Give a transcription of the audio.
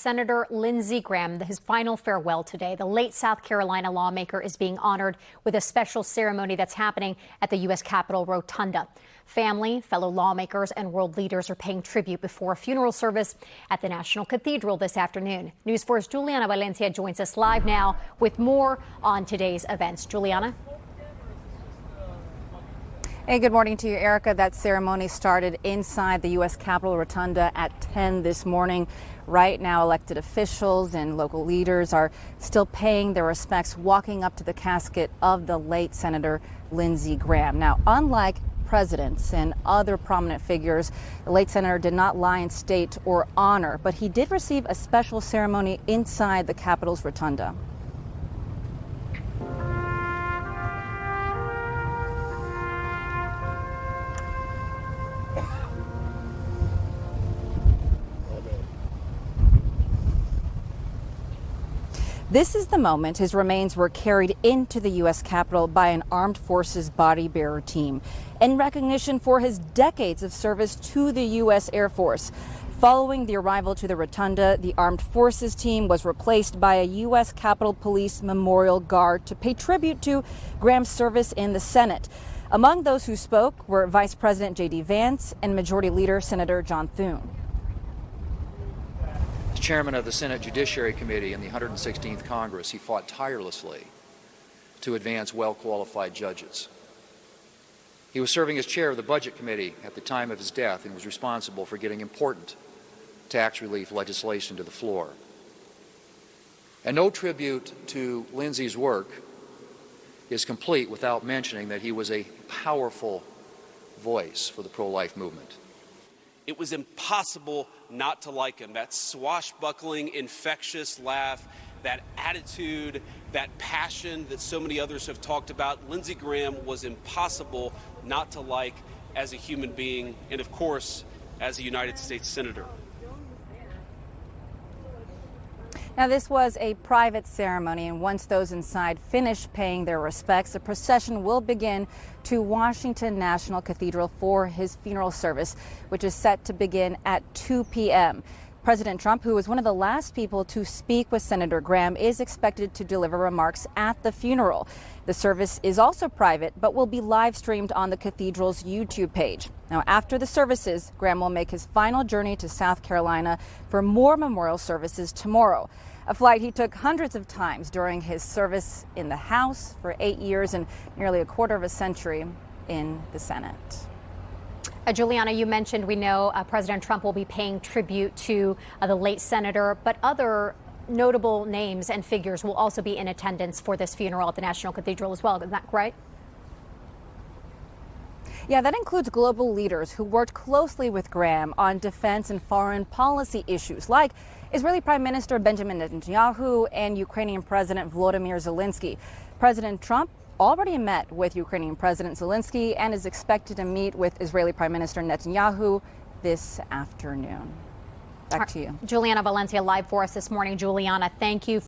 Senator Lindsey Graham, his final farewell today. The late South Carolina lawmaker is being honored with a special ceremony that's happening at the U.S. Capitol Rotunda. Family, fellow lawmakers, and world leaders are paying tribute before a funeral service at the National Cathedral this afternoon. News 4's Juliana Valencia joins us live now with more on today's events. Juliana? Hey, good morning to you, Erica. That ceremony started inside the U.S. Capitol Rotunda at 10 this morning. Right now, elected officials and local leaders are still paying their respects, walking up to the casket of the late Senator Lindsey Graham. Now, unlike presidents and other prominent figures, the late senator did not lie in state or honor, but he did receive a special ceremony inside the Capitol's Rotunda. This is the moment his remains were carried into the U.S. Capitol by an armed forces body bearer team in recognition for his decades of service to the U.S. Air Force. Following the arrival to the Rotunda, the armed forces team was replaced by a U.S. Capitol Police Memorial Guard to pay tribute to Graham's service in the Senate. Among those who spoke were Vice President J.D. Vance and Majority Leader Senator John Thune. Chairman of the Senate Judiciary Committee in the 116th Congress, he fought tirelessly to advance well-qualified judges. He was serving as chair of the Budget Committee at the time of his death and was responsible for getting important tax relief legislation to the floor. And no tribute to Lindsey's work is complete without mentioning that he was a powerful voice for the pro-life movement. It was impossible not to like him. That swashbuckling, infectious laugh, that attitude, that passion that so many others have talked about. Lindsey Graham was impossible not to like as a human being and, of course, as a United States Senator. Now, this was a private ceremony, and once those inside finish paying their respects, the procession will begin to Washington National Cathedral for his funeral service, which is set to begin at 2 p.m. President Trump, who was one of the last people to speak with Senator Graham, is expected to deliver remarks at the funeral. The service is also private, but will be live streamed on the cathedral's YouTube page. Now, after the services, Graham will make his final journey to South Carolina for more memorial services tomorrow. A flight he took hundreds of times during his service in the House for 8 years and nearly a quarter of a century in the Senate. Juliana, you mentioned we know President Trump will be paying tribute to the late senator, but other notable names and figures will also be in attendance for this funeral at the National Cathedral as well. Isn't that right? Yeah, that includes global leaders who worked closely with Graham on defense and foreign policy issues, like Israeli Prime Minister Benjamin Netanyahu and Ukrainian President Volodymyr Zelensky. President Trump already met with Ukrainian President Zelensky and is expected to meet with Israeli Prime Minister Netanyahu this afternoon. Back to you. Juliana Valencia live for us this morning. Juliana, thank you.